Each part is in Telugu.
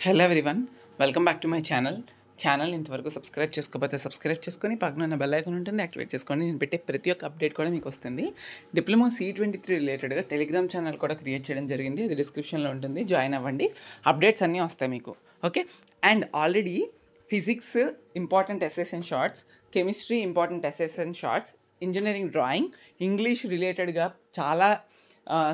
Hello everyone, welcome back to my channel ఇంతవరకు సబ్స్క్రైబ్ చేసుకోకపోతే సబ్స్క్రైబ్ చేసుకొని పక్కన ఉన్న బెల్ ఐకాన్ ఉంటుంది, యాక్టివేట్ చేసుకోండి. నేను పెట్టే ప్రతి ఒక్క అప్డేట్ కూడా మీకు వస్తుంది. డిప్లొమా C23 రిలేటెడ్గా టెలిగ్రామ్ ఛానల్ కూడా క్రియేట్ చేయడం జరిగింది. అది డిస్క్రిప్షన్లో ఉంటుంది, జాయిన్ అవ్వండి. అప్డేట్స్ అన్నీ వస్తాయి మీకు. Okay, and already physics important SAs and shorts, chemistry important SAs and shorts, engineering drawing, English రిలేటెడ్గా చాలా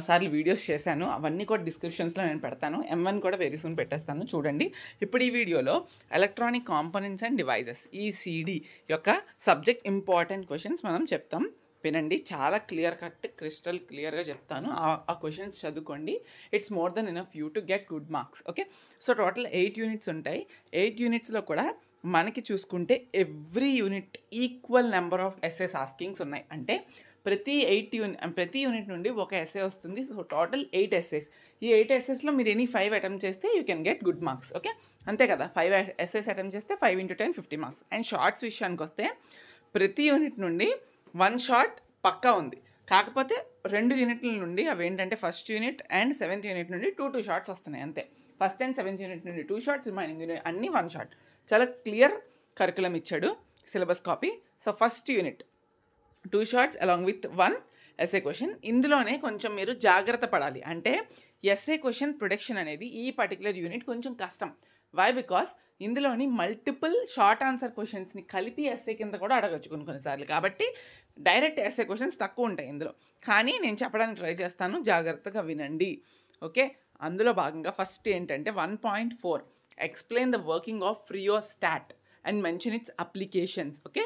సార్లు వీడియోస్ చేశాను. అవన్నీ కూడా డిస్క్రిప్షన్స్లో నేను పెడతాను. M1 కూడా వెరీ సూన్ పెట్టేస్తాను, చూడండి. ఇప్పుడు ఈ వీడియోలో electronic components and devices ECD యొక్క సబ్జెక్ట్ ఇంపార్టెంట్ క్వశ్చన్స్ మనం చెప్తాం. వినండి, చాలా క్లియర్ కట్ క్రిస్టల్ క్లియర్గా చెప్తాను. ఆ క్వశ్చన్స్ చదువుకోండి. It's more than enough you to get good marks. Okay, so total 8 units ఉంటాయి. 8 యూనిట్స్లో కూడా మనకి చూసుకుంటే every unit equal number of SAs askings ఉన్నాయి. అంటే ప్రతి యూనిట్ నుండి ఒక ఎస్ఏ వస్తుంది. So total 8 SAs. ఈ 8 ఎస్ఏస్లో మీరు ఎనీ 5 అటెంప్ట్ చేస్తే you can get good marks. Okay, అంతే కదా. 5 ఎస్ఏస్ అటెంప్ట్ చేస్తే 5 × 10 50 మార్క్స్. అండ్ షార్ట్స్ విషయానికి వస్తే ప్రతి యూనిట్ నుండి 1 షార్ట్ పక్కా ఉంది. కాకపోతే 2 యూనిట్ల నుండి అవి ఏంటంటే first unit and 7th unit నుండి 2 షార్ట్స్ వస్తున్నాయి అంతే. ఫస్ట్ అండ్ 7th యూనిట్ నుండి 2 షార్ట్స్, రిమైనింగ్ యూనిట్ అన్నీ 1 షార్ట్. చాలా క్లియర్ కరికులం ఇచ్చాడు, syllabus copy. So first unit 2 shorts along with 1 SA question. ఇందులోనే కొంచెం మీరు జాగ్రత్త పడాలి. అంటే ఎస్ఏ క్వశ్చన్ ప్రొడక్షన్ అనేది ఈ పర్టికులర్ యూనిట్ కొంచెం కష్టం. వై? బికాస్ ఇందులోని మల్టిపుల్ షార్ట్ ఆన్సర్ క్వశ్చన్స్ని కలిపి ఎస్ఏ కింద కూడా అడగచ్చు కొన్నిసార్లు. కాబట్టి డైరెక్ట్ ఎస్ఏ క్వశ్చన్స్ తక్కువ ఉంటాయి ఇందులో. కానీ నేను చెప్పడానికి ట్రై చేస్తాను, జాగ్రత్తగా వినండి. ఓకే, అందులో భాగంగా ఫస్ట్ ఏంటంటే 1.4 explain the working of rheostat and mention its applications. Okay,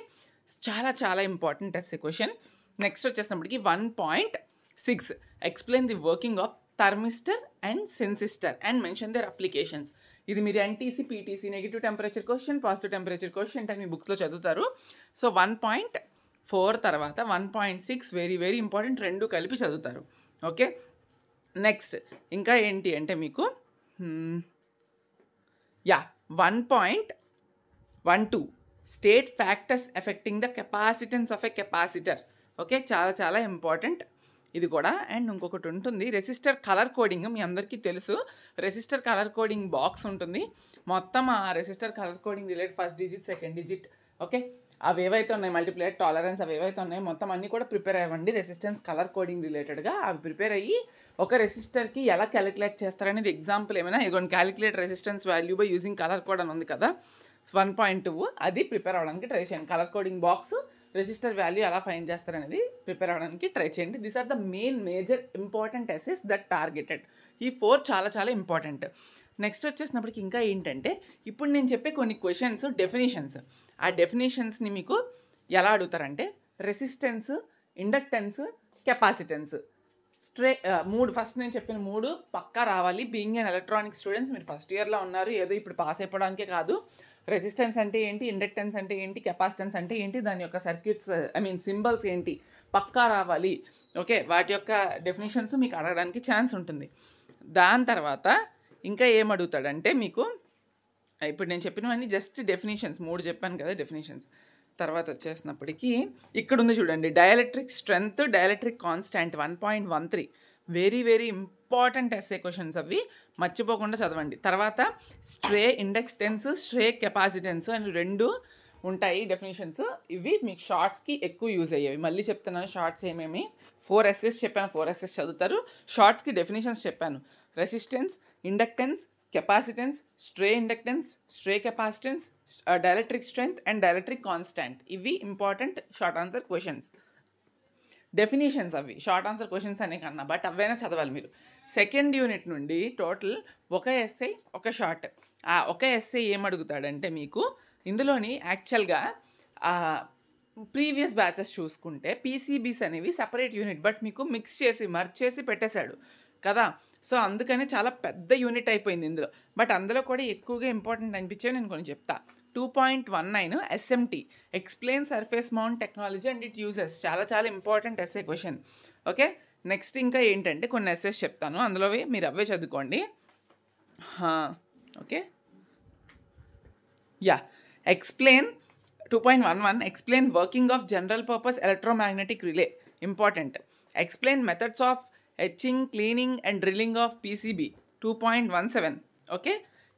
చాలా చాలా ఇంపార్టెంట్ ఎస్ఏ క్వశ్చన్. నెక్స్ట్ వచ్చేసినప్పటికి 1.6 explain the working of thermistor and sensistor and mention their applications. ఇది మీరు NTC, PTC, negative temperature question, positive temperature question అని మీ బుక్స్లో చదువుతారు. సో 1.4 తర్వాత 1.6 వెరీ వెరీ ఇంపార్టెంట్, రెండు కలిపి చదువుతారు. ఓకే, నెక్స్ట్ ఇంకా ఏంటి అంటే మీకు 1.12 state factors affecting the capacitance of a capacitor. Okay, చాలా చాలా ఇంపార్టెంట్ ఇది కూడా. అండ్ ఇంకొకటి ఉంటుంది రెసిస్టర్ కలర్ కోడింగ్. మీ అందరికీ తెలుసు, రెసిస్టర్ కలర్ కోడింగ్ బాక్స్ ఉంటుంది. మొత్తం ఆ resistor colour coding related first digit, second digit, okay, అవి ఏవైతే ఉన్నాయి, మల్టిప్లైర్ టాలరెన్స్, అవి ఏవైతే ఉన్నాయో మొత్తం అన్నీ కూడా ప్రిపేర్ అవ్వండి. రెసిస్టెన్స్ కలర్ కోడింగ్ రిలేటెడ్గా అవి ప్రిపేర్ అయ్యి ఒక రెసిస్టర్కి ఎలా క్యాలిక్యులేట్ చేస్తారనేది ఎగ్జాంపుల్ ఏమైనా ఇదిగోండి, calculate resistance value by using colour code అని ఉంది కదా 1.2, అది ప్రిపేర్ అవ్వడానికి ట్రై చేయండి. Colour coding box, resistor value ఎలా ఫైండ్ చేస్తారనేది ప్రిపేర్ అవ్వడానికి ట్రై చేయండి. These are the major important SAs that targeted. ఈ 4 చాలా చాలా ఇంపార్టెంట్. నెక్స్ట్ వచ్చేసినప్పటికి ఇంకా ఏంటంటే ఇప్పుడు నేను చెప్పే కొన్ని క్వశ్చన్స్ డెఫినేషన్స్. ఆ డెఫినేషన్స్ని మీకు ఎలా అడుగుతారంటే రెసిస్టెన్స్, ఇండక్టెన్స్, కెపాసిటెన్స్, 3 ఫస్ట్ నేను చెప్పిన 3 పక్కా రావాలి. బీయింగ్ అండ్ ఎలక్ట్రానిక్ స్టూడెంట్స్, మీరు ఫస్ట్ ఇయర్లో ఉన్నారు, ఏదో ఇప్పుడు పాస్ అయిపోవడానికే కాదు. రెసిస్టెన్స్ అంటే ఏంటి, ఇండక్టెన్స్ అంటే ఏంటి, కెపాసిటెన్స్ అంటే ఏంటి, దాని యొక్క సర్క్యూట్స్ సింబల్స్ ఏంటి పక్కా రావాలి. ఓకే, వాటి యొక్క డెఫినేషన్స్ మీకు అడగడానికి ఛాన్స్ ఉంటుంది. దాని తర్వాత ఇంకా ఏం అడుగుతాడంటే మీకు ఇప్పుడు నేను చెప్పినవన్నీ జస్ట్ డెఫినేషన్స్, 3 చెప్పాను కదా డెఫినేషన్స్. తర్వాత వచ్చేసినప్పటికీ ఇక్కడ ఉంది చూడండి, dielectric strength, dielectric constant 1.13 very very important SA questions, అవి మర్చిపోకుండా చదవండి. తర్వాత స్ట్రే ఇండక్టెన్స్, స్ట్రే కెపాసిటెన్స్ అని 2 ఉంటాయి డెఫినేషన్స్. ఇవి మీకు షార్ట్స్కి ఎక్కువ యూజ్ అయ్యేవి. మళ్ళీ చెప్తున్నాను, షార్ట్స్ ఏమేమి 4 ఎస్ఎస్ చెప్పాను, 4 ఎస్ఎస్ చదువుతారు. షార్ట్స్కి డెఫినేషన్స్ చెప్పాను, resistance, inductance, capacitance, stray inductance, stray capacitance, dielectric strength and dielectric constant. ఇవి important short answer questions. Definitions అవి షార్ట్ ఆన్సర్ క్వశ్చన్స్ అనే కన్నా, బట్ అవైనా చదవాలి మీరు. సెకండ్ యూనిట్ నుండి టోటల్ ఒక ఎస్ఐ, ఒక షార్ట్. ఆ ఒక ఎస్ఐ ఏమడుగుతాడంటే మీకు ఇందులోని యాక్చువల్గా ప్రీవియస్ బ్యాచెస్ చూసుకుంటే PCBs అనేవి సపరేట్ యూనిట్, బట్ మీకు మిక్స్ చేసి మర్చ్ చేసి పెట్టేశాడు కదా. సో అందుకని చాలా పెద్ద యూనిట్ అయిపోయింది ఇందులో. బట్ అందులో కూడా ఎక్కువగా ఇంపార్టెంట్ అనిపించేవి నేను కొన్ని చెప్తా. 2.19 SMT explain surface mount technology and it uses. చాలా చాలా important SA question. Okay, next ఇంకా ఏంటంటే కొన్ని ఎస్ఏస్ చెప్తాను, అందులో మీరు అవే చదువుకోండి. Okay, explain 2.11 explain working of general purpose electromagnetic relay, important. Explain methods of etching, cleaning and drilling of PCB 2.17. Okay,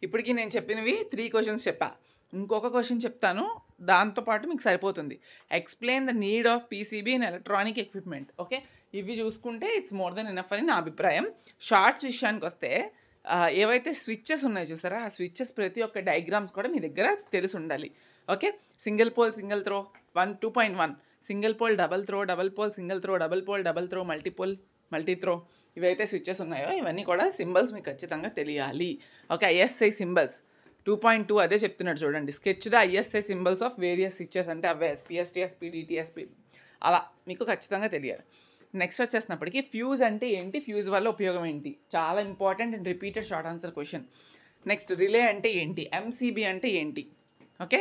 ఇప్పటికీ నేను చెప్పినవి 3 క్వశ్చన్స్ చెప్పా. ఇంకొక క్వశ్చన్ చెప్తాను, దాంతోపాటు మీకు సరిపోతుంది. Explain the need of PCB in electronic equipment. Okay, ఇవి చూసుకుంటే ఇట్స్ మోర్ దెన్ ఎనఫ్ అని నా అభిప్రాయం. షార్ట్స్ విషయానికి వస్తే ఏవైతే స్విచ్చెస్ ఉన్నాయో చూసారా, ఆ స్విచ్చెస్ ప్రతి ఒక్క డయాగ్రామ్స్ కూడా మీ దగ్గర తెలిసి ఉండాలి. Okay, single pole single throw 2.1, single pole double throw, double pole single throw, double pole double throw, multipole multi throw, ఇవైతే స్విచ్చెస్ ఉన్నాయో ఇవన్నీ కూడా సింబల్స్ మీకు ఖచ్చితంగా తెలియాలి. ఓకే, ఐఎస్ఐ సింబల్స్ 2.2 అదే చెప్తున్నాడు చూడండి. Sketch the ISI symbols of various switches అంటే అవే ఎస్పీఎస్టీ, ఎస్పీడీ, టీఎస్పీ, అలా మీకు ఖచ్చితంగా తెలియాలి. నెక్స్ట్ వచ్చేసినప్పటికీ ఫ్యూజ్ అంటే ఏంటి, ఫ్యూజ్ వల్ల ఉపయోగం ఏంటి, చాలా important and repeated short answer question. Next relay అంటే ఏంటి, ఎంసీబీ అంటే ఏంటి. ఓకే,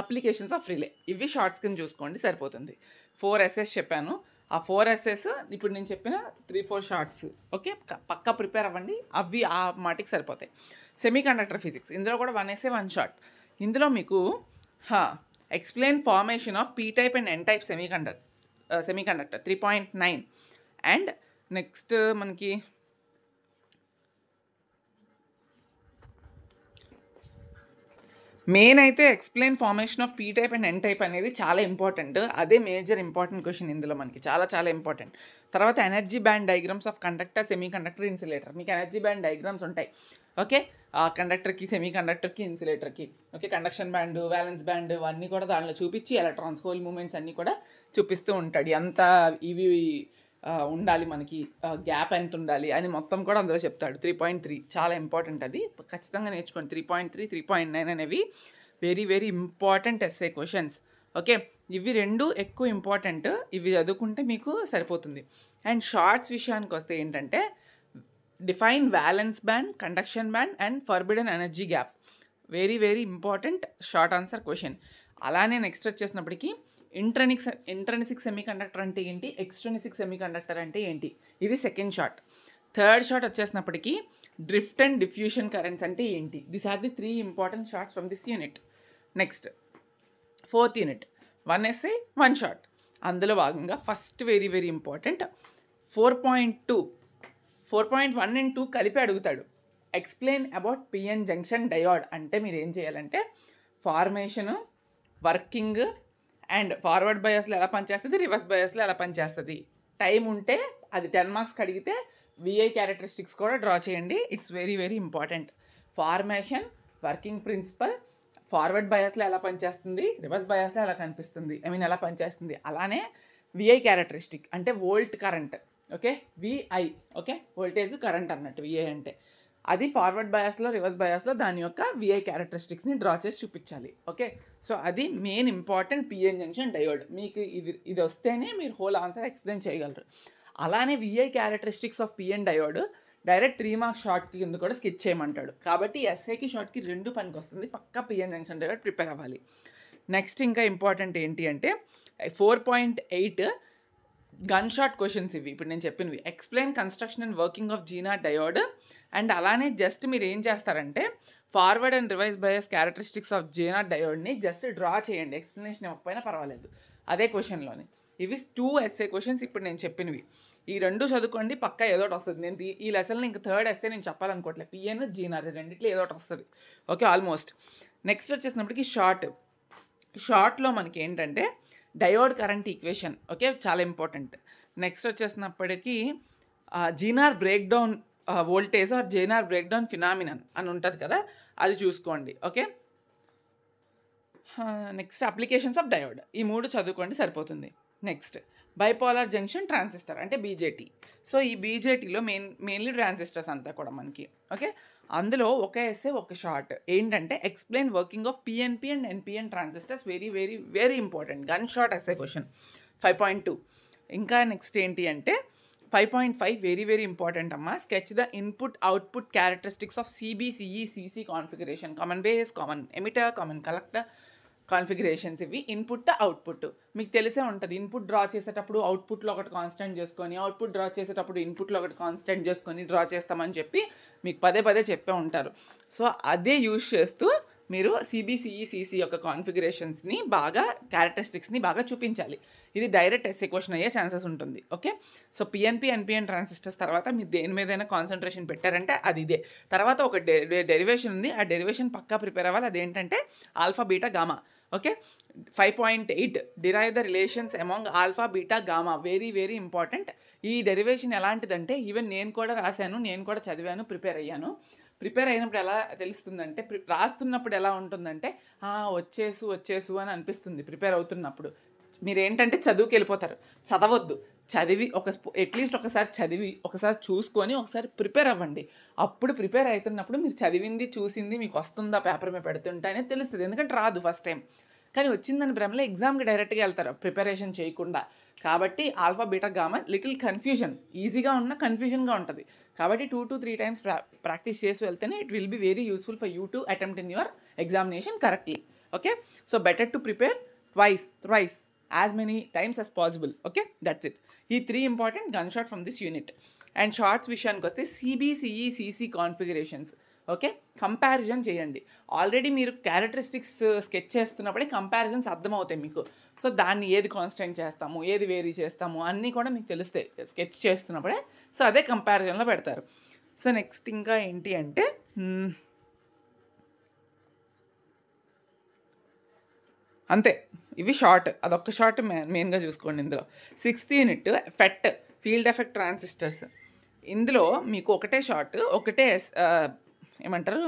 అప్లికేషన్స్ ఆఫ్ రిలే, ఇవి షార్ట్స్ కింద చూసుకోండి సరిపోతుంది. 4 ఎస్ఎస్ చెప్పాను, ఆ 4 ఎస్ఎస్ ఇప్పుడు నేను చెప్పిన 3-4 షార్ట్స్. ఓకే, పక్కా ప్రిపేర్ అవ్వండి, అవి ఆ మాటికి సరిపోతాయి. సెమీ కండక్టర్ ఫిజిక్స్, ఇందులో కూడా 1 ఎస్ఏ 1 షార్ట్. ఇందులో మీకు explain formation of P type and N type semiconductor 3.9. And next మనకి మెయిన్ అయితే explain formation of P type and N type అనేది చాలా ఇంపార్టెంట్. అదే మేజర్ ఇంపార్టెంట్ క్వశ్చన్ ఇందులో మనకి చాలా చాలా ఇంపార్టెంట్. తర్వాత energy band diagrams of conductor, semiconductor, insulator. మీకు ఎనర్జీ బ్యాండ్ డయాగ్రామ్స్ ఉంటాయి. ఓకే, కండక్టర్కి, సెమీ కండక్టర్కి, ఇన్సులేటర్కి. Okay, conduction band, valence band అన్నీ కూడా దానిలో చూపించి ఎలక్ట్రాన్స్, హోల్ మూమెంట్స్ అన్నీ కూడా చూపిస్తూ ఉంటాడు. ఎంత ఇవి ఉండాలి మనకి, గ్యాప్ ఎంత ఉండాలి అని మొత్తం కూడా అందులో చెప్తాడు. 3.3 చాలా ఇంపార్టెంట్, అది ఖచ్చితంగా నేర్చుకోండి. 3.3, 3.9 అనేవి very very important SA questions. Okay, ఇవి 2 ఎక్కువ ఇంపార్టెంట్, ఇవి చదువుకుంటే మీకు సరిపోతుంది. అండ్ షార్ట్స్ విషయానికి వస్తే ఏంటంటే define valence band, conduction band and forbidden energy gap. Very very important short answer question. అలానే నెక్స్ట్ వచ్చేసినప్పటికీ ఇంట్రనిసిక్ సెమీ కండక్టర్ అంటే ఏంటి, ఎక్స్ట్రనిసిక్ సెమీ కండక్టర్ అంటే ఏంటి, ఇది సెకండ్ షార్ట్. థర్డ్ షార్ట్ వచ్చేసినప్పటికీ డ్రిఫ్ట్ అండ్ డిఫ్యూషన్ కరెంట్స్ అంటే ఏంటి. This are the 3 important shorts from this unit. Next 4th unit 1 SA 1 short. అందులో భాగంగా first very very important 4.2, 4.1 and 2 కలిపి అడుగుతాడు. Explain about PN junction diode అంటే మీరు ఏం చేయాలంటే ఫార్మేషను, వర్కింగ్ అండ్ ఫార్వర్డ్ బయాస్లో ఎలా పనిచేస్తుంది, రివర్స్ బయాస్లో ఎలా పనిచేస్తుంది. టైం ఉంటే అది 10 మార్క్స్కి అడిగితే విఐ క్యారెక్టరిస్టిక్స్ కూడా డ్రా చేయండి. It's very very important. Formation, working principle, forward బయాస్లో ఎలా పనిచేస్తుంది, రివర్స్ బయాస్లో ఎలా కనిపిస్తుంది, ఎలా పనిచేస్తుంది. అలానే విఐ క్యారెక్టరిస్టిక్ అంటే volt current. Okay, VI okay, voltage current అన్నట్టు విఐ అంటే. అది ఫార్వర్డ్ బయాస్లో, రివర్స్ బయాస్లో దాని యొక్క విఐ క్యారెక్టరిస్టిక్స్ని డ్రా చేసి చూపించాలి. ఓకే, సో అది main important PN junction diode. మీకు ఇది వస్తేనే మీరు హోల్ ఆన్సర్ ఎక్స్ప్లెయిన్ చేయగలరు. అలానే VI characteristics of PN diode direct 3 marks short కింద కూడా స్కెచ్ చేయమంటాడు. కాబట్టి ఎస్ఏకి షార్ట్కి 2 పనికి వస్తుంది. పక్కా పిఎన్ జంక్షన్ డయోడ్ ప్రిపేర్ అవ్వాలి. నెక్స్ట్ ఇంకా ఇంపార్టెంట్ ఏంటి అంటే 4.8 గన్ షాట్ క్వశ్చన్స్. ఇవి ఇప్పుడు నేను చెప్పినవి. Explain construction and working of zener diode. And అలానే జస్ట్ మీరు ఏం చేస్తారంటే forward and revise bias characteristics of zener డయోడ్ని జస్ట్ డ్రా చేయండి, ఎక్స్ప్లెనేషన్ ఇవ్వకపోయినా పర్వాలేదు అదే క్వశ్చన్లోని. ఇవి 2 ఎస్ఏ క్వశ్చన్స్ ఇప్పుడు నేను చెప్పినవి. ఈ 2 చదువుకోండి, పక్కా ఏదోటి వస్తుంది. నేను ఈ లెసన్లో ఇంకా 3rd ఎస్ఏ నేను చెప్పాలనుకోవట్లేదు. పిఎన్, జీనార్ రెండిట్లో ఏదోటి వస్తుంది. Okay, almost. నెక్స్ట్ వచ్చేసినప్పటికీ షార్ట్లో మనకి ఏంటంటే డయోడ్ కరెంట్ ఈక్వేషన్. ఓకే, చాలా ఇంపార్టెంట్. నెక్స్ట్ వచ్చేసినప్పటికీ zener breakdown voltage or zener breakdown phenomenon అని ఉంటుంది కదా, అది చూసుకోండి. Okay, next applications of diode. ఈ 3 చదువుకోండి సరిపోతుంది. నెక్స్ట్ బైపోలార్ జంక్షన్ ట్రాన్సిస్టర్ అంటే బీజేటీ. సో ఈ బీజేటీలో మెయిన్లీ ట్రాన్సిస్టర్స్ అంతా కూడా మనకి. ఓకే, అందులో ఒక ఎస్ఏ ఒక షార్ట్ ఏంటంటే explain working of PNP and NPN transistors. Very very very important gun short SA question 5.2. ఇంకా నెక్స్ట్ ఏంటి అంటే 5.5 వెరీ వెరీ ఇంపార్టెంట్ అమ్మా. Sketch the input output characteristics of CB CE CC configuration. Common base, common emitter, common collector configurations. ఇవి ఇన్పుట్ అవుట్పుట్ మీకు తెలిసే ఉంటుంది. ఇన్పుట్ డ్రా చేసేటప్పుడు అవుట్పుట్లో ఒకటి కాన్స్టెంట్ చేసుకొని, అవుట్పుట్ డ్రా చేసేటప్పుడు ఇన్పుట్లో ఒకటి కాన్స్టెంట్ చేసుకొని డ్రా చేస్తామని చెప్పి మీకు పదే పదే చెప్పే ఉంటారు. సో అదే యూజ్ చేస్తూ మీరు సిబిసిఈసిసి యొక్క కాన్ఫిగరేషన్స్ని బాగా క్యారెక్టరిస్టిక్స్ని బాగా చూపించాలి. ఇది డైరెక్ట్ ఎస్ఏ క్వశ్చన్ అయ్యే ఛాన్సెస్ ఉంటుంది. Okay, so PNP NPN transistors తర్వాత మీరు దేని మీదైనా కాన్సన్ట్రేషన్ పెట్టారంటే అది ఇదే. తర్వాత ఒక డెరివేషన్ ఉంది, ఆ డెరివేషన్ పక్కా ప్రిపేర్ అవ్వాలి. అదేంటంటే alpha beta gamma. Okay, 5.8 derive the relations among alpha beta gamma. Very very important. ఈ డెరివేషన్ ఎలాంటిదంటే ఈవెన్ నేను కూడా రాశాను, నేను కూడా చదివాను, ప్రిపేర్ అయ్యాను. ప్రిపేర్ అయినప్పుడు ఎలా తెలుస్తుందంటే, రాస్తున్నప్పుడు ఎలా ఉంటుందంటే వచ్చేసు అని అనిపిస్తుంది. ప్రిపేర్ అవుతున్నప్పుడు మీరు ఏంటంటే చదువుకి వెళ్ళిపోతారు. చదవద్దు, చదివి అట్లీస్ట్ ఒకసారి చదివి ఒకసారి చూసుకొని ఒకసారి ప్రిపేర్ అవ్వండి. అప్పుడు ప్రిపేర్ అవుతున్నప్పుడు మీరు చదివింది చూసింది మీకు వస్తుందా పేపర్ మీద పెడుతుంటే అనేది తెలుస్తుంది. ఎందుకంటే రాదు ఫస్ట్ టైం, కానీ వచ్చిందని భ్రమలో ఎగ్జామ్కి డైరెక్ట్గా వెళ్తారు ప్రిపరేషన్ చేయకుండా. కాబట్టి alpha beta gamma little confusion, ఈజీగా ఉన్న కన్ఫ్యూజన్గా ఉంటుంది. కాబట్టి 2 to 3 times ప్రాక్టీస్ చేసి వెళ్తేనే it will be very useful for you to attempt in your examination correctly. Okay, so better to prepare thrice as many times as possible. Okay, that's it. ఈ 3 important gun shot from this unit. And shorts విషయానికి వస్తే సిబిసిఈసిసి కాన్ఫిగరేషన్స్. ఓకే, కంపారిజన్ చేయండి. ఆల్రెడీ మీరు క్యారెక్టరిస్టిక్స్ స్కెచ్ చేస్తున్నప్పుడే కంపారిజన్స్ అర్థమవుతాయి మీకు. సో దాన్ని ఏది కాన్స్టెంట్ చేస్తాము, ఏది వేరీ చేస్తాము అన్నీ కూడా మీకు తెలుస్తాయి స్కెచ్ చేస్తున్నప్పుడే. సో అదే కంపారిజన్లో పెడతారు. సో నెక్స్ట్ ఇంకా ఏంటి అంటే అంతే, ఇవి షార్ట్. అదొక్క షార్ట్ మెయిన్గా చూసుకోండి. ఇందులో 6th unit field effect transistors. ఇందులో మీకు ఒకటే షార్ట్, ఒకటే ఏమంటారు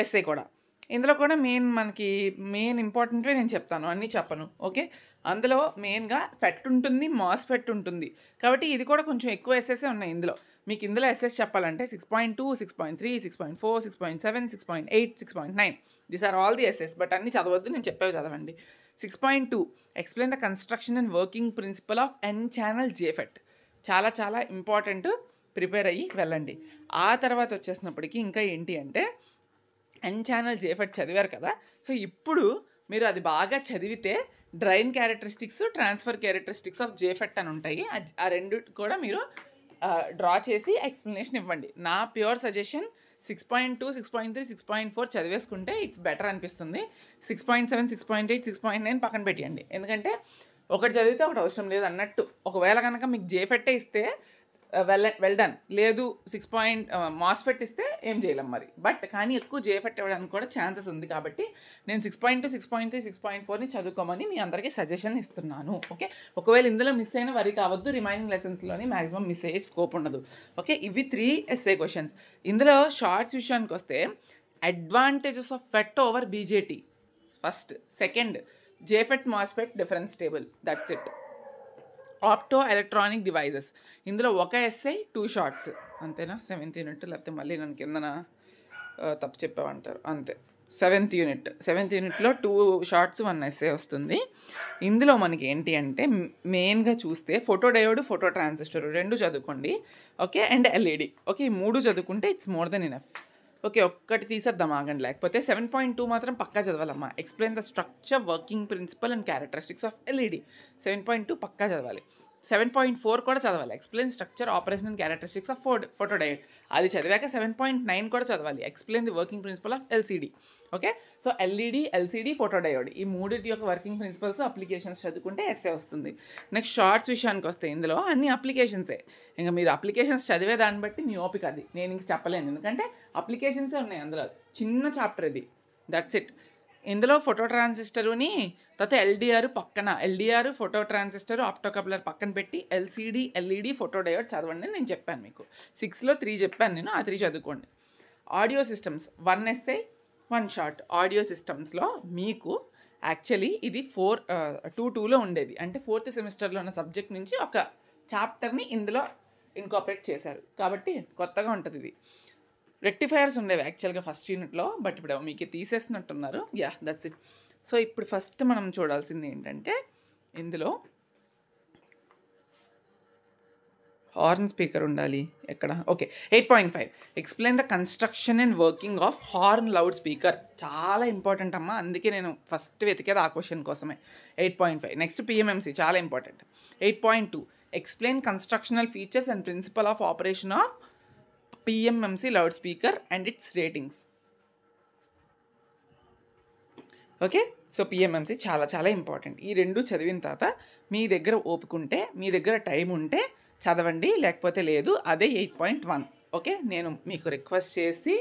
ఎస్ఏ కూడా. ఇందులో కూడా మెయిన్ ఇంపార్టెంట్వే నేను చెప్తాను, అన్నీ చెప్పను. ఓకే, అందులో మెయిన్గా ఫెట్ ఉంటుంది, మాస్ఫెట్ ఉంటుంది. కాబట్టి ఇది కూడా కొంచెం ఎక్కువ ఎస్ఎస్ఏ ఉన్నాయి ఇందులో. మీకు ఇందులో ఎస్ఎస్ చెప్పాలంటే 6.2, 6.3, 6.4, 6.7, 6.8, 6.9 these are all the SS. But అన్నీ చదవద్దు, నేను చెప్పేవి చదవండి. 6.2 explain the construction and working principle of N channel JFET. చాలా చాలా ఇంపార్టెంట్, ప్రిపేర్ అయ్యి వెళ్ళండి. ఆ తర్వాత వచ్చేసినప్పటికీ ఇంకా ఏంటి అంటే ఎన్ ఛానల్ జేఫెట్ చదివారు కదా. సో ఇప్పుడు మీరు అది బాగా చదివితే drain characteristics, transfer characteristics of JFET అని ఉంటాయి. ఆ రెండు కూడా మీరు డ్రా చేసి ఎక్స్ప్లెనేషన్ ఇవ్వండి. నా ప్యూర్ సజెషన్ 6.2, 6.3, 6.4 చదివేసుకుంటే ఇట్స్ బెటర్ అనిపిస్తుంది. 6.7, 6.8, 6.9 పక్కన పెట్టేయండి. ఎందుకంటే ఒకటి చదివితే ఒకటి అవసరం లేదు అన్నట్టు. ఒకవేళ కనుక మీకు జేఫెట్టే ఇస్తే వెల్ డన్, లేదు మాస్ఫెట్ ఇస్తే ఏం చేయలేం మరి. బట్ కానీ ఎక్కువ జేఫెట్ ఇవ్వడానికి కూడా ఛాన్సెస్ ఉంది. కాబట్టి నేను 6.2, 6.3, 6.4ని చదువుకోమని మీ అందరికీ సజెషన్ ఇస్తున్నాను. ఓకే, ఒకవేళ ఇందులో మిస్ అయినా వరి కావద్దు, రిమైనింగ్ లెసన్స్లోని మ్యాక్సిమం మిస్ అయ్యే స్కోప్ ఉండదు. ఓకే, ఇవి 3 ఎస్ఏ క్వశ్చన్స్. ఇందులో షార్ట్స్ విషయానికి వస్తే advantages of FET over BJT first, second JFET MOSFET difference table, that's it. Opto electronic devices, ఇందులో ఒక ఎస్ఐ 2 షార్ట్స్ అంతేనా. 7th యూనిట్, లేకపోతే మళ్ళీ నన్ను కిందన తప్పు చెప్పామంటారు. అంతే, 7th యూనిట్లో 2 షార్ట్స్ 1 ఎస్ఐ వస్తుంది. ఇందులో మనకి ఏంటి అంటే మెయిన్గా చూస్తే ఫోటో డయోడ్, ఫోటో ట్రాన్సిస్టర్ 2 చదువుకోండి. Okay, and LED. ఓకే, ఈ 3 చదువుకుంటే it's more than enough. Okay, ఒక్కటి తీసేద్దాం ఆగండి, లేకపోతే 7.2 మాత్రం పక్కా చదవాలమ్మా. Explain the structure, working principle and characteristics of LED. 7.2 పక్కా చదవాలి. 7.4 కూడా చదవాలి. Explain structure, operation and characteristics of photodiode. అది చదివాక 7.9 కూడా చదవాలి. Explain the working principle of LCD. Okay, so LED, LCD, photodiode ఈ 3 యొక్క వర్కింగ్ ప్రిన్సిపల్స్, అప్లికేషన్స్ చదువుకుంటే ఎస్ఏ వస్తుంది. నెక్స్ట్ షార్ట్స్ విషయానికి వస్తే ఇందులో అన్ని అప్లికేషన్సే. ఇంకా మీరు అప్లికేషన్స్ చదివే దాన్ని బట్టి మీ ఓపిక అది, నేను ఇంక చెప్పలేను. ఎందుకంటే అప్లికేషన్సే ఉన్నాయి అందులో, చిన్న చాప్టర్ ఇది, దట్స్ ఇట్. ఇందులో ఫోటో ట్రాన్సిస్టరుని తర్వాత ఎల్డిఆర్ ఫోటో ట్రాన్సిస్టర్, ఆప్టోకప్లర్ పక్కన పెట్టి ఎల్సీడీ, ఎల్ఈడి, ఫోటో డయోడ్ చదవండి నేను చెప్పాను మీకు. 6లో 3 చెప్పాను నేను, ఆ 3 చదువుకోండి. Audio systems 1 SI 1 short. Audio సిస్టమ్స్లో మీకు యాక్చువల్లీ ఇది 2-2లో ఉండేది. అంటే 4th సెమిస్టర్లో ఉన్న సబ్జెక్ట్ నుంచి ఒక చాప్టర్ని ఇందులో ఇన్కాపరేట్ చేశారు. కాబట్టి కొత్తగా ఉంటుంది ఇది. రెక్టిఫైయర్స్ ఉండేవి యాక్చువల్గా ఫస్ట్ యూనిట్లో, బట్ ఇప్పుడు మీకు తీసేస్తున్నట్టున్నారు. Yeah, that's it. సో ఇప్పుడు ఫస్ట్ మనం చూడాల్సింది ఏంటంటే ఇందులో హార్న్ స్పీకర్ ఉండాలి ఎక్కడ. Okay, 8.5 explain the construction and working of horn loudspeaker. చాలా ఇంపార్టెంట్ అమ్మా, అందుకే నేను ఫస్ట్ వెతికేది ఆ క్వశ్చన్ కోసమే. 8.5 నెక్స్ట్ పిఎంఎంసి, చాలా important. 8.2 explain constructional features and principle of operation of PMMC loud speaker and its ratings. Okay. So PMMC చాలా చాలా ఇంపార్టెంట్. ఈ 2 చదివిన తర్వాత మీ దగ్గర ఓపిక ఉంటే, మీ దగ్గర టైం ఉంటే చదవండి, లేకపోతే లేదు. అదే 8.1. ఓకే. నేను మీకు రిక్వెస్ట్ చేసి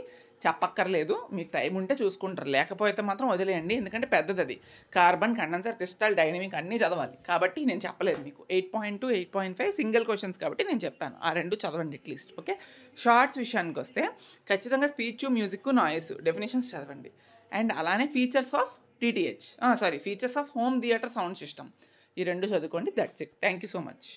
చెప్పక్కర్లేదు. మీకు టైం ఉంటే చూసుకుంటారు, లేకపోతే మాత్రం వదిలేయండి. ఎందుకంటే పెద్దది. కార్బన్, కండెన్సర్, క్రిస్టల్, డైనమిక్ అన్నీ చదవాలి. కాబట్టి నేను చెప్పలేదు మీకు. 8.2, 8.5 సింగిల్ క్వశ్చన్స్ కాబట్టి నేను చెప్పాను. ఆ 2 చదవండి అట్లీస్ట్. ఓకే. షార్ట్స్ విషయానికి వస్తే ఖచ్చితంగా స్పీచ్, మ్యూజిక్, నాయిస్ డెఫినేషన్స్ చదవండి. అండ్ అలానే features of features of home theatre sound system. ఈ 2 చదువుకోండి. That's it. Thank you so much.